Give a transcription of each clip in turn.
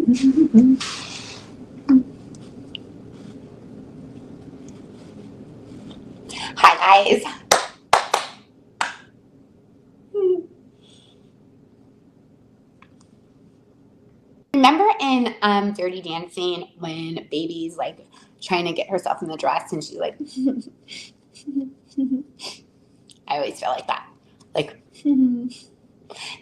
Hi guys. Remember in Dirty Dancing when Baby's like trying to get herself in the dress and she's like I always feel like that. Like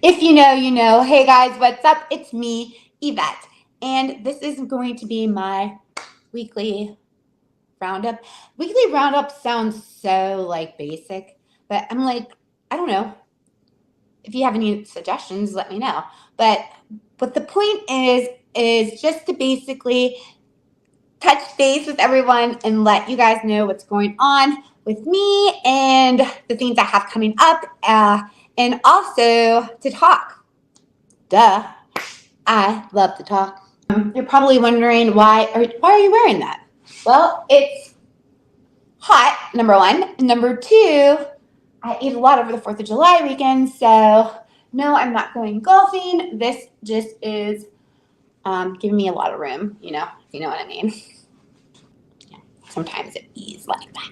if you know, you know. Hey guys, what's up? It's me, Yvette. And this is going to be my weekly roundup. Weekly roundup sounds so like basic, but I'm like, I don't know. If you have any suggestions, let me know. But the point is just to basically touch base with everyone and let you guys know what's going on with me and the things I have coming up, and also to talk. Duh, I love to talk. You're probably wondering why are you wearing that? Well, it's hot, number one. Number two, I ate a lot over the 4th of July weekend, so no, I'm not going golfing. This just is giving me a lot of room, you know what I mean. Yeah, sometimes it is like that.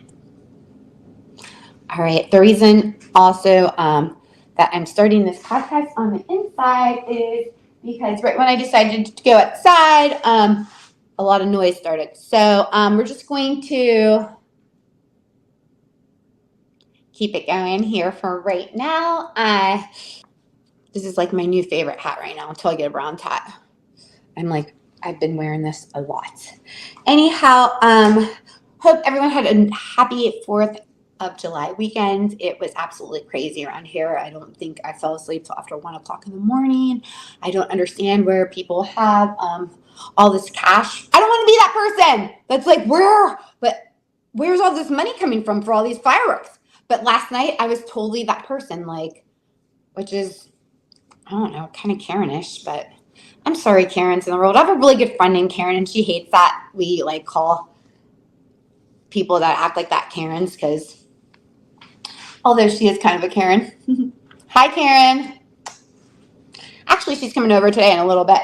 All right, the reason also that I'm starting this podcast on the inside is because right when I decided to go outside, a lot of noise started. So we're just going to keep it going here for right now. This is like my new favorite hat right now until I get a brown hat. I've been wearing this a lot. Anyhow, hope everyone had a happy 4th of July weekend. It was absolutely crazy around here. I don't think I fell asleep till after 1 o'clock in the morning. I don't understand where people have all this cash. I don't want to be that person that's like, where's all this money coming from for all these fireworks? But last night I was totally that person, like, which is, I don't know, kind of Karen-ish, but I'm sorry, Karens in the world. I have a really good friend named Karen, and she hates that we like call people that act like that Karens, because although she is kind of a Karen. Hi, Karen. Actually, she's coming over today in a little bit.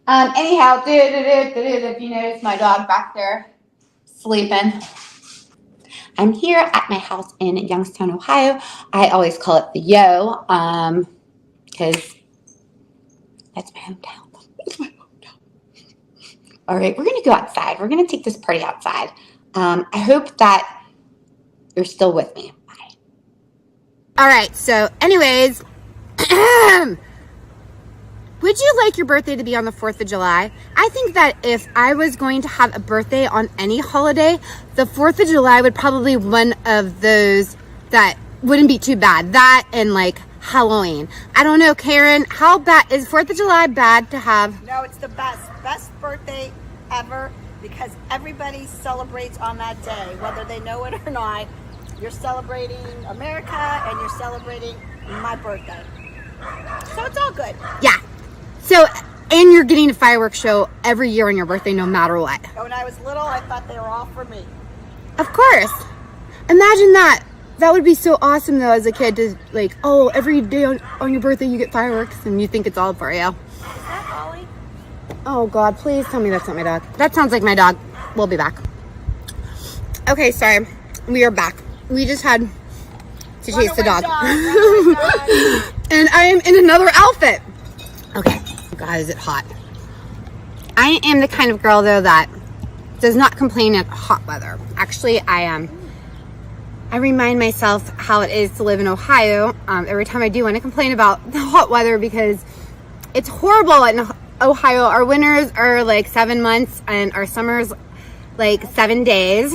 Anyhow, if you notice my dog back there sleeping. I'm here at my house in Youngstown, Ohio. I always call it the Yo, because that's my hometown. That's my hometown. All right, we're going to go outside. We're going to take this party outside. I hope that you're still with me. Bye. All right, so anyways, would you like your birthday to be on the 4th of July? I think that if I was going to have a birthday on any holiday, the 4th of July would probably be one of those that wouldn't be too bad. That and like Halloween. I don't know, Karen, how bad is 4th of July bad to have? No, it's the best birthday ever, because everybody celebrates on that day, whether they know it or not. You're celebrating America and you're celebrating my birthday. So it's all good. Yeah. So, and you're getting a fireworks show every year on your birthday, no matter what. When I was little, I thought they were all for me. Of course. Imagine that. That would be so awesome, though, as a kid, to like, oh, every day on your birthday you get fireworks, and you think it's all for you. Is that Ollie? Oh, God, please tell me that's not my dog. That sounds like my dog. We'll be back. Okay, sorry. We are back. We just had to chase the dog. And I am in another outfit. Okay. God, is it hot. I am the kind of girl, though, that does not complain at hot weather. Actually, I remind myself how it is to live in Ohio every time I do want to complain about the hot weather, because it's horrible in Ohio. Our winters are like 7 months and our summers like 7 days,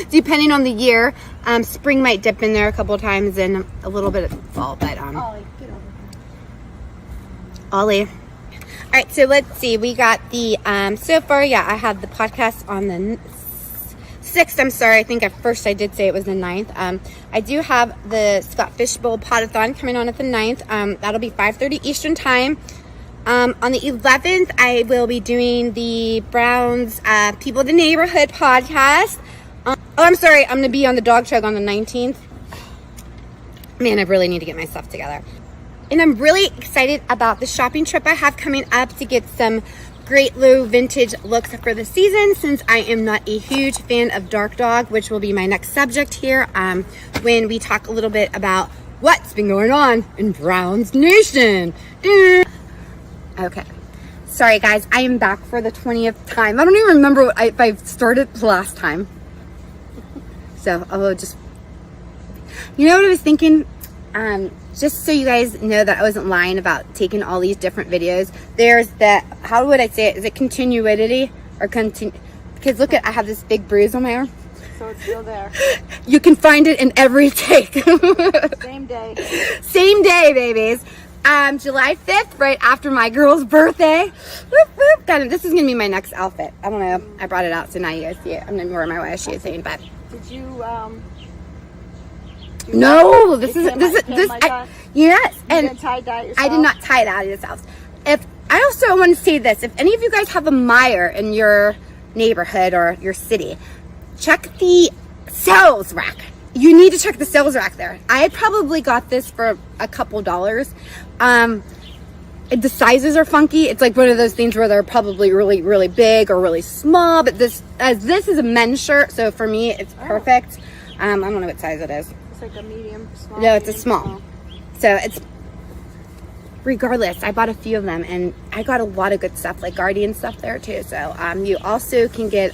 depending on the year. Spring might dip in there a couple times and a little bit of fall, but Ollie, get over here. Ollie. All right, so let's see. We got the so far, yeah, I had the podcast on the 6th. I'm sorry. I think at first I did say it was the 9th. I do have the Scott Fishbowl Podathon coming on at the 9th. That'll be 5:30 Eastern time. On the 11th, I will be doing the Browns People of the Neighborhood podcast. I'm sorry. I'm going to be on the Dog Chug on the 19th. Man, I really need to get my stuff together. And I'm really excited about the shopping trip I have coming up to get some great low vintage looks for the season, since I am not a huge fan of dark dog, which will be my next subject here when we talk a little bit about what's been going on in Browns Nation. Okay. Sorry guys, I am back for the 20th time. I don't even remember if I started the last time. So I'll just, you know what I was thinking? Just so you guys know that I wasn't lying about taking all these different videos. There's that, how would I say it? Is it continuity or because look at, I have this big bruise on my arm. So it's still there. You can find it in every take. Same day. Same day, babies. July 5th, right after my girl's birthday. Whoop, whoop. God, this is going to be my next outfit. I don't know. I brought it out, so now you guys see it. I'm going to wear my YSU thing, but. Did you, no, this is, yes. You And didn't tie dye it yourself? I did not tie it out yourself. I also want to say this, if any of you guys have a Meijer in your neighborhood or your city, check the sales rack. You need to check the sales rack there. I probably got this for a couple dollars. The sizes are funky. It's like one of those things where they're probably really, really big or really small, but this is a men's shirt, so for me it's perfect. I don't know what size it is. It's like a medium, small. No, it's a medium, small. So it's, regardless, I bought a few of them, and I got a lot of good stuff, like Guardian stuff there too. So you also can get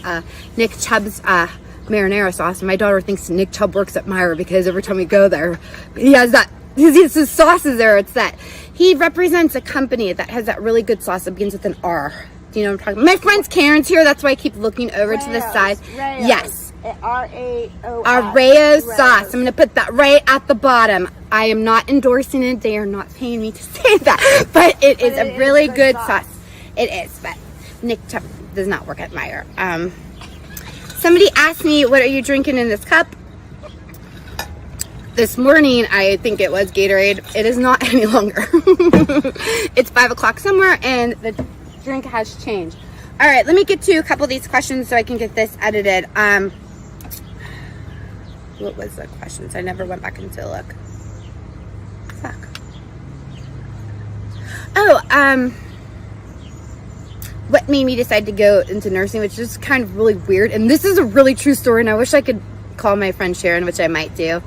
Nick Chubb's marinara sauce. And my daughter thinks Nick Chubb works at Meijer because every time we go there, he has that, his sauces there. It's that he represents a company that has that really good sauce that begins with an R. Do you know what I'm talking about? My friend's Karen's here. That's why I keep looking over to the side. Rayo's. Yes. R-A-O-S. Rayo's sauce. I'm going to put that right at the bottom. I am not endorsing it. They are not paying me to say that. But it is a really good sauce. It is. But Nick Chubb does not work at Meijer. Somebody asked me, what are you drinking in this cup? This morning, I think it was Gatorade. It is not any longer. It's 5 o'clock somewhere, and the drink has changed. All right, let me get to a couple of these questions so I can get this edited. What was the questions? I never went back into look. Fuck. Oh, what made me decide to go into nursing, which is kind of really weird. And this is a really true story, and I wish I could call my friend Sharon, which I might do,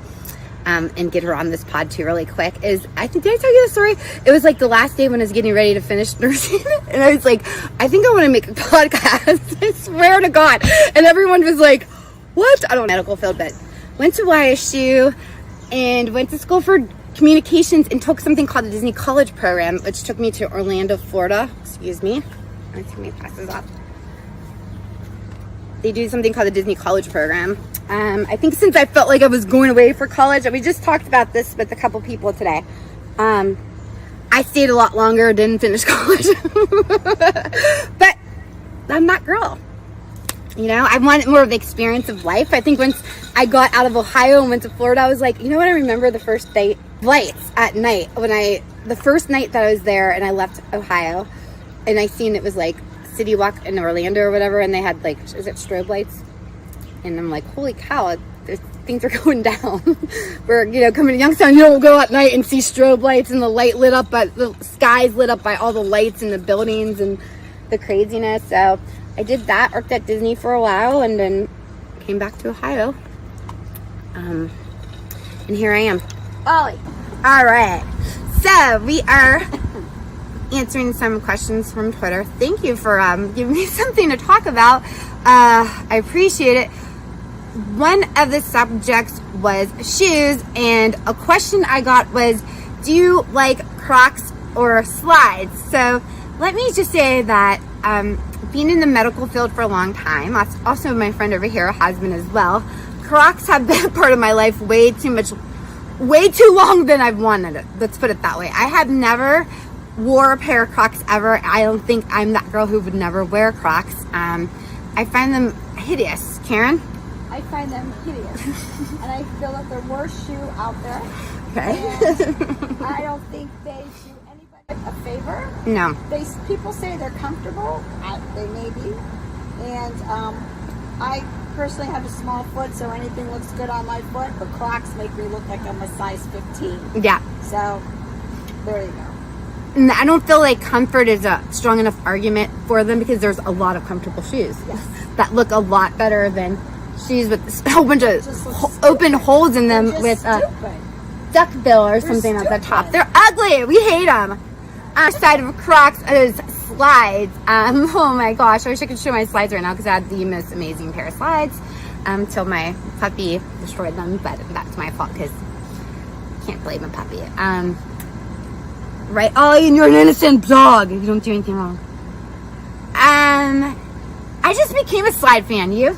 and get her on this pod too really quick. Did I tell you the story? It was like the last day when I was getting ready to finish nursing, and I was like, I think I want to make a podcast. I swear to God. And everyone was like, what? I don't know, medical field, but went to YSU and went to school for communications and took something called the Disney College Program, which took me to Orlando, Florida. Excuse me. I take my glasses off. They do something called the Disney College Program. I think since I felt like I was going away for college, and we just talked about this with a couple people today. I stayed a lot longer, didn't finish college. But I'm that girl. You know, I wanted more of the experience of life. I think once I got out of Ohio and went to Florida, I was like, you know what? I remember the first day flights at night the first night that I was there and I left Ohio, and I seen it was like City Walk in Orlando or whatever, and they had like, is it strobe lights? And I'm like, holy cow, things are going down. We're, coming to Youngstown, you don't go at night and see strobe lights and the light lit up, but the sky's lit up by all the lights and the buildings and the craziness. So I did that, worked at Disney for a while, and then came back to Ohio. And here I am. Ollie. All right. So we are answering some questions from Twitter. Thank you for giving me something to talk about. I appreciate it. One of the subjects was shoes, and a question I got was, do you like Crocs or slides? So let me just say that being in the medical field for a long time, also my friend over here has been as well, Crocs have been a part of my life way too long than I've wanted it. Let's put it that way. I have never wore a pair of Crocs ever. I don't think I'm that girl who would never wear Crocs. I find them hideous. Karen? I find them hideous. And I feel like they're the worst shoe out there. Okay. And I don't think they do anybody a favor. No. People say they're comfortable. They may be. And I personally have a small foot, so anything looks good on my foot, but Crocs make me look like I'm a size 15. Yeah. So, there you go. And I don't feel like comfort is a strong enough argument for them because there's a lot of comfortable shoes that look a lot better than shoes with a whole bunch of open holes in them with a duck bill or something at the top. They're ugly. We hate them. On the side of Crocs is slides. Oh my gosh, I wish I could show my slides right now because I had the most amazing pair of slides till my puppy destroyed them, but that's my fault because I can't blame a puppy. Right? Oh, and you're an innocent dog. You don't do anything wrong. I just became a slide fan. You?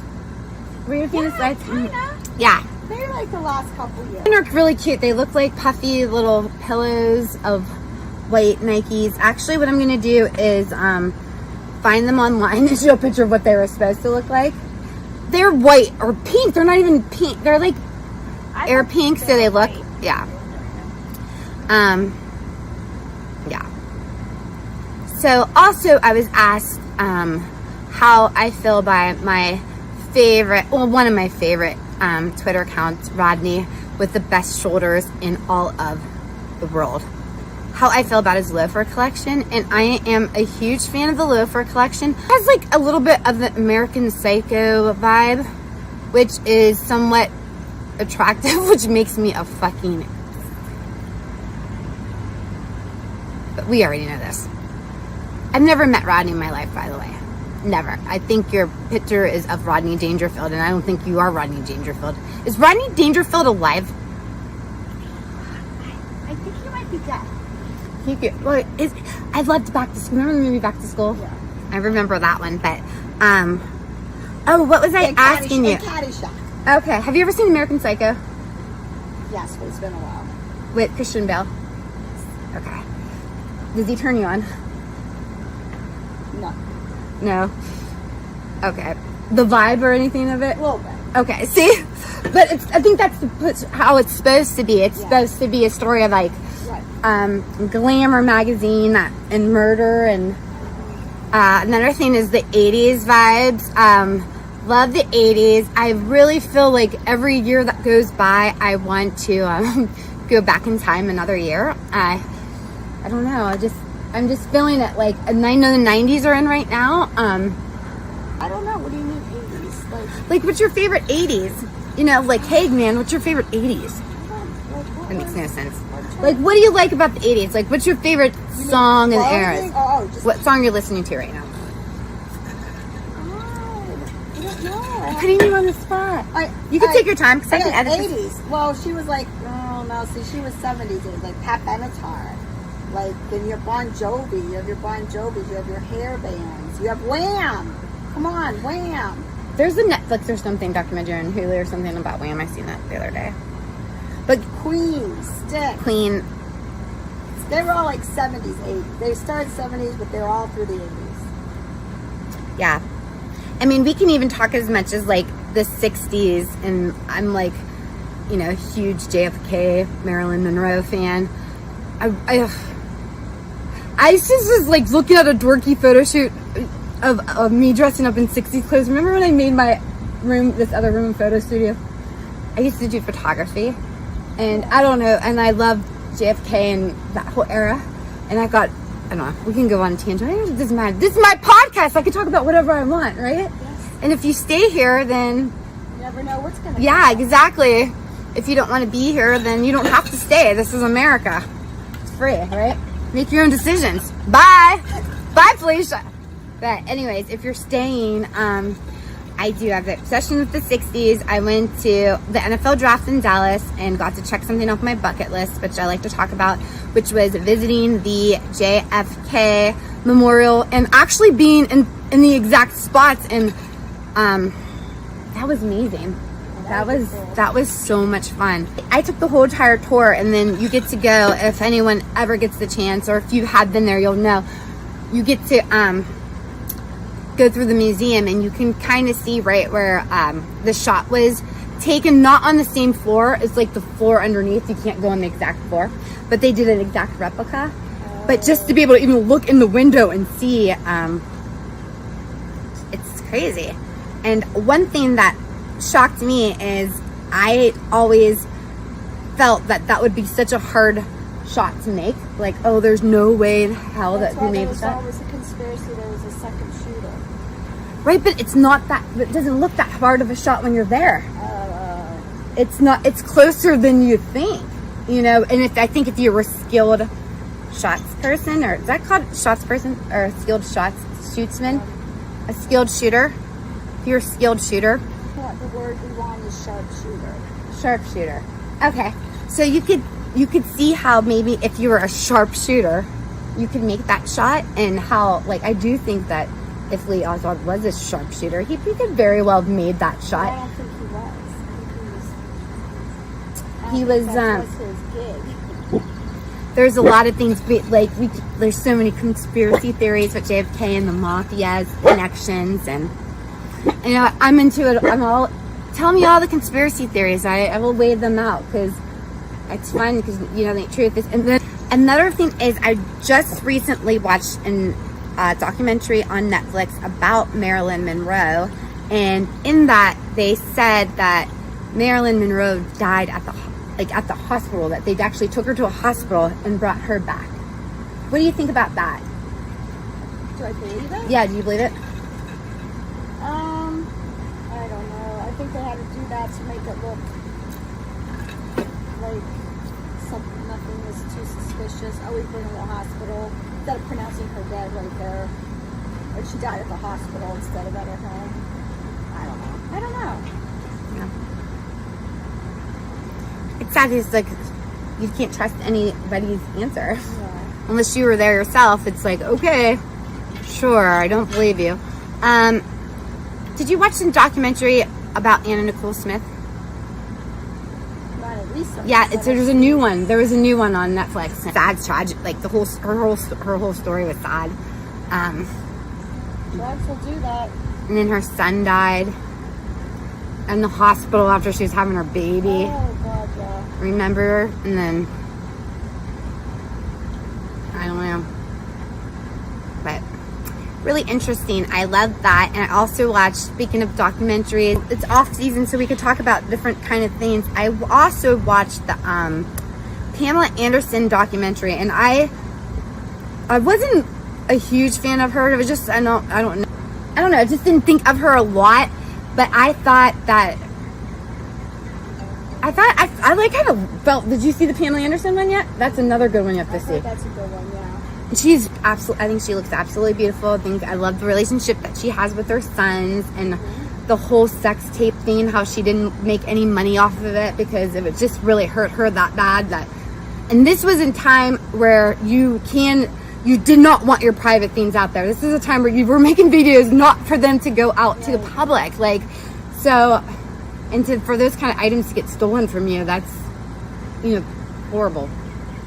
Were you a fan of slides? Kinda. Yeah. They're like the last couple years. They're really cute. They look like puffy little pillows of white Nikes. Actually, what I'm going to do is find them online and show a picture of what they were supposed to look like. They're white or pink. They're not even pink. They're like air pink, so they look, yeah. Yeah. So also I was asked how I feel by my favorite, well, one of my favorite Twitter accounts, Rodney, with the best shoulders in all of the world. How I feel about his loafer collection, and I am a huge fan of the loafer collection. It has like a little bit of the American Psycho vibe, which is somewhat attractive, which makes me a fucking... But we already know this. I've never met Rodney in my life, by the way. Never. I think your picture is of Rodney Dangerfield, and I don't think you are Rodney Dangerfield. Is Rodney Dangerfield alive? I think he might be dead. Well, I loved Back to School. Remember the movie Back to School? Yeah. I remember that one, but oh, what was I asking you? Caddyshack. Okay, have you ever seen American Psycho Yes, but it's been a while. with Christian Bale? Okay. Does he turn you on? No. No. Okay. The vibe or anything of it? A little bit. Okay. See, but I think that's how it's supposed to be. It's supposed to be a story of like Glamour magazine and murder, and another thing is the 80s vibes. Love the 80s. I really feel like every year that goes by I want to go back in time another year. I don't know, I'm just feeling it, like, and I know the 90s are in right now. I don't know, what do you mean 80s? Like what's your favorite 80s? You know, like, hey man, what's your favorite 80s? That makes no sense. Like, what do you like about the 80s? Like, what's your favorite song and eras? What song you're listening to right now? I don't know. I'm putting you on the spot. You can take your time because I can edit this. 80s. Well, she was like, oh no, see, she was 70s. It was like Pat Benatar. Like, then you have Bon Jovi. You have your Bon Jovis. You have your hair bands. You have Wham. Come on, Wham. There's a Netflix or something documentary on Hulu or something about Wham. I seen that the other day. But Queen, Stick. Queen, They were all like 70s, 80s. They started 70s, but they're all through the 80s. yeah. I mean, we can even talk as much as like the 60s, and I'm like, you know, huge JFK, Marilyn Monroe fan. I just was like looking at a dorky photo shoot of me dressing up in 60s clothes. Remember when I made my room, this other room photo studio? I used to do photography, and I don't know, and I loved JFK and that whole era, and I got, I don't know, we can go on a tangent. It doesn't matter. This is my podcast. I can talk about whatever I want, right? Yes. And if you stay here, then... You never know what's going to Yeah, exactly. If you don't want to be here, then you don't have to stay. This is America. It's free, right? Make your own decisions. Bye. Bye, Felicia. But anyways, if you're staying, I do have the obsession with the 60s. I went to the NFL draft in Dallas and got to check something off my bucket list, which I like to talk about, which was visiting the JFK Memorial and actually being in the exact spots. And that was amazing. That was so much fun. I took the whole entire tour, and then you get to go, if anyone ever gets the chance, or if you have been there, you'll know. You get to go through the museum, and you can kind of see right where the shot was taken, not on the same floor. It's like the floor underneath. You can't go on the exact floor, but they did an exact replica. But just to be able to even look in the window and see, it's crazy. And one thing that shocked me is I always felt that would be such a hard shot to make. Like, oh, there's no way in hell That's that why we made there the was shot. always a conspiracy. There was a second shooter. Right, but it's not that. It doesn't look that hard of a shot when you're there. It's not. It's closer than you think. You know, and I think if you were a skilled shots person, or is that called shots person, or a skilled shootsman, a skilled shooter? If you're a skilled shooter. What the word we want is sharpshooter. Sharpshooter. Okay, so you could see how maybe if you were a sharpshooter, you could make that shot, and how, like, I do think that if Lee Oswald was a sharpshooter, he could very well have made that shot. I don't think he was. He was. That was his gig. There's a lot of things, like there's so many conspiracy theories with JFK and the mafia's connections, and you know, I'm into it. Tell me all the conspiracy theories. I will weigh them out because it's fun, because you know the truth is. And then another thing is, I just recently watched a documentary on Netflix about Marilyn Monroe, and in that they said that Marilyn Monroe died at the hospital, that they actually took her to a hospital and brought her back. What do you think about that? Do I believe it? Yeah, do you believe it? I don't know. I think they had to do that to make it look like something, nothing was too suspicious. Always bring her to the hospital instead of pronouncing her dead right there. Like she died at the hospital instead of at her home. I don't know. Yeah. It's sad. It's like you can't trust anybody's answer. Yeah. Unless you were there yourself. It's like, okay, sure, I don't believe you. Did you watch some documentary about Anna Nicole Smith? Not at least. Yeah, there's a new one. There was a new one on Netflix. Sad, tragic. Like her whole story was sad. Drugs will do that. And then her son died in the hospital after she was having her baby. Oh God, yeah. Remember? And then I don't know, but really interesting. I love that. And I also watched, speaking of documentaries, it's off season, so we could talk about different kind of things. I also watched the Pamela Anderson documentary, and I wasn't a huge fan of her. It was just I don't know. I just didn't think of her a lot. But I thought I like kind of felt. Did you see the Pamela Anderson one yet? That's another good one you have to see. That's a good one, yeah. She's absolutely. I think she looks absolutely beautiful. I love the relationship that she has with her sons, and the whole sex tape thing. How she didn't make any money off of it because it would just really hurt her that bad. And this was in time where you did not want your private things out there. This is a time where you were making videos not for them to go out to the public. Like, so, and for those kind of items to get stolen from you, that's, horrible.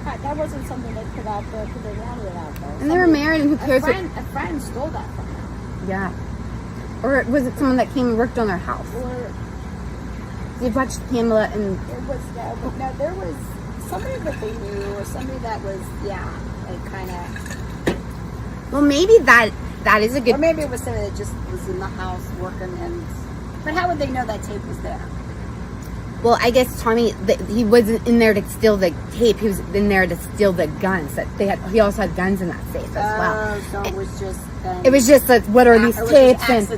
That wasn't something they put out there because they wanted it out there. And they were married, and who cares? A friend stole that from them. Yeah. Or was it someone that came and worked on their house? Or You've watched Pamela and... there was somebody that they knew, or somebody that was, kind of... Well, maybe that is a good... Or maybe it was somebody that just was in the house working and... But how would they know that tape was there? Well, I guess Tommy, he wasn't in there to steal the tape. He was in there to steal the guns. He also had guns in that safe as well. So it was just... It was just like, what are these tapes? And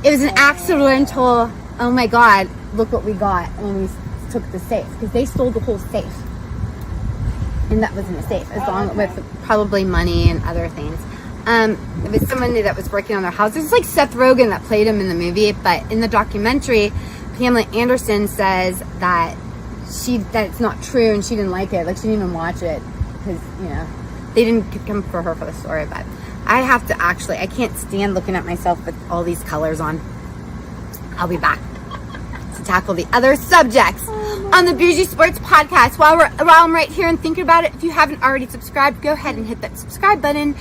it was an and accidental, oh my God, look what we got when we took the safe. Because they stole the whole safe. And that was in the safe, along with probably money and other things. It was somebody that was working on their house. It was like Seth Rogen that played him in the movie. But in the documentary, Pamela Anderson says that it's not true and she didn't like it. Like, she didn't even watch it because, they didn't come for her for the story. But I have to I can't stand looking at myself with all these colors on. I'll be back to tackle the other subjects on the Bougie Sports Podcast. While I'm right here and thinking about it, if you haven't already subscribed, go ahead and hit that subscribe button.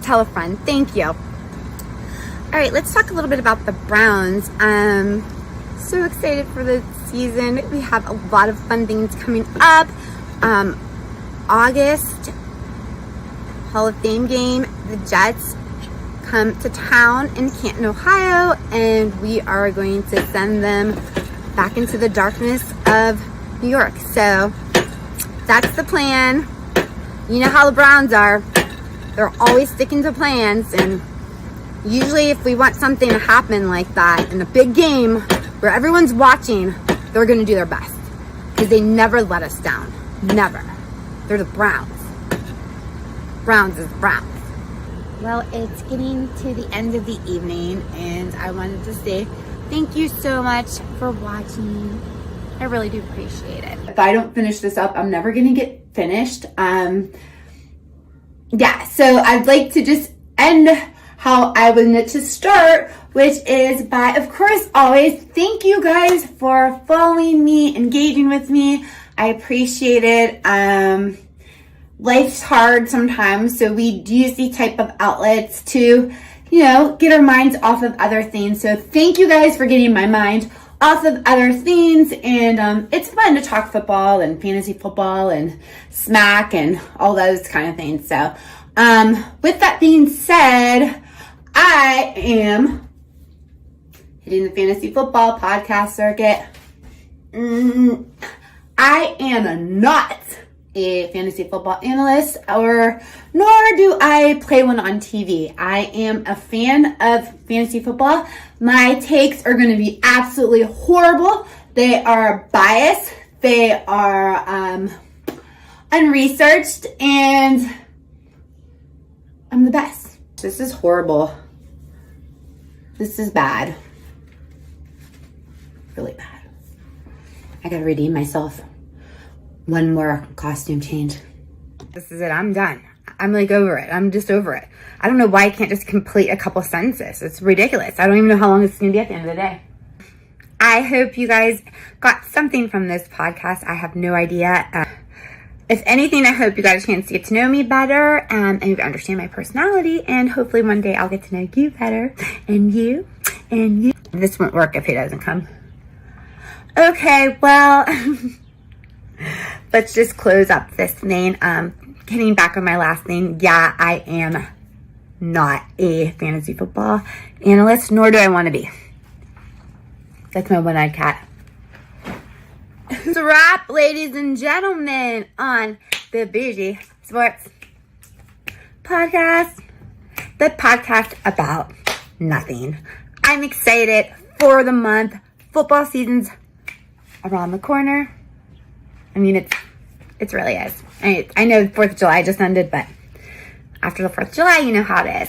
Tell a friend. Thank you. All right, let's talk a little bit about the Browns. So excited for the season. We have a lot of fun things coming up. August Hall of Fame game. The Jets come to town in Canton, Ohio, and we are going to send them back into the darkness of New York. So that's the plan. You know how the Browns are. They're always sticking to plans, and usually if we want something to happen like that in a big game where everyone's watching, they're going to do their best because they never let us down. Never. They're the Browns. Browns is Browns. Well, it's getting to the end of the evening, and I wanted to say thank you so much for watching. I really do appreciate it. If I don't finish this up, I'm never going to get finished. Yeah, so I'd like to just end how I wanted to start, which is by, of course, always thank you guys for following me, engaging with me. I appreciate it. Life's hard sometimes, so we use these type of outlets to, get our minds off of other things. So thank you guys for getting my mind off of other things, and it's fun to talk football and fantasy football and smack and all those kind of things. So with that being said, I am hitting the fantasy football podcast circuit. I am not a fantasy football analyst, nor do I play one on TV. I am a fan of fantasy football. My takes are going to be absolutely horrible. They are biased. They are unresearched, and I'm the best. This is horrible. This is bad. Really bad. I gotta redeem myself. One more costume change. This is it. I'm done. I'm like over it. I'm just over it. I don't know why I can't just complete a couple sentences. It's ridiculous. I don't even know how long it's going to be at the end of the day. I hope you guys got something from this podcast. I have no idea. If anything, I hope you got a chance to get to know me better and you understand my personality. And hopefully one day I'll get to know you better. And you. This won't work if he doesn't come. Okay, well... Let's just close up this thing. Getting back on my last thing, yeah, I am not a fantasy football analyst, nor do I want to be. That's my one-eyed cat. It's a wrap, ladies and gentlemen, on the Bougie Sports Podcast. The podcast about nothing. I'm excited for the month. Football season's around the corner. I mean, it really is. I know 4th of July just ended, but after the 4th of July, you know how it is.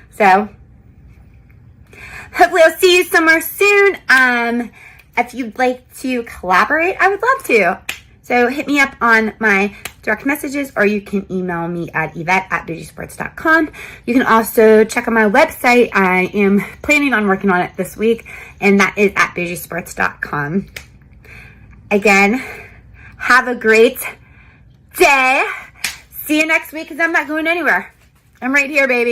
So hopefully I'll see you somewhere soon. If you'd like to collaborate, I would love to. So hit me up on my direct messages, or you can email me at yvette@bougiesports.com. You can also check out my website. I am planning on working on it this week, and that is at bougiesports.com. Again, have a great day. See you next week, because I'm not going anywhere. I'm right here, baby.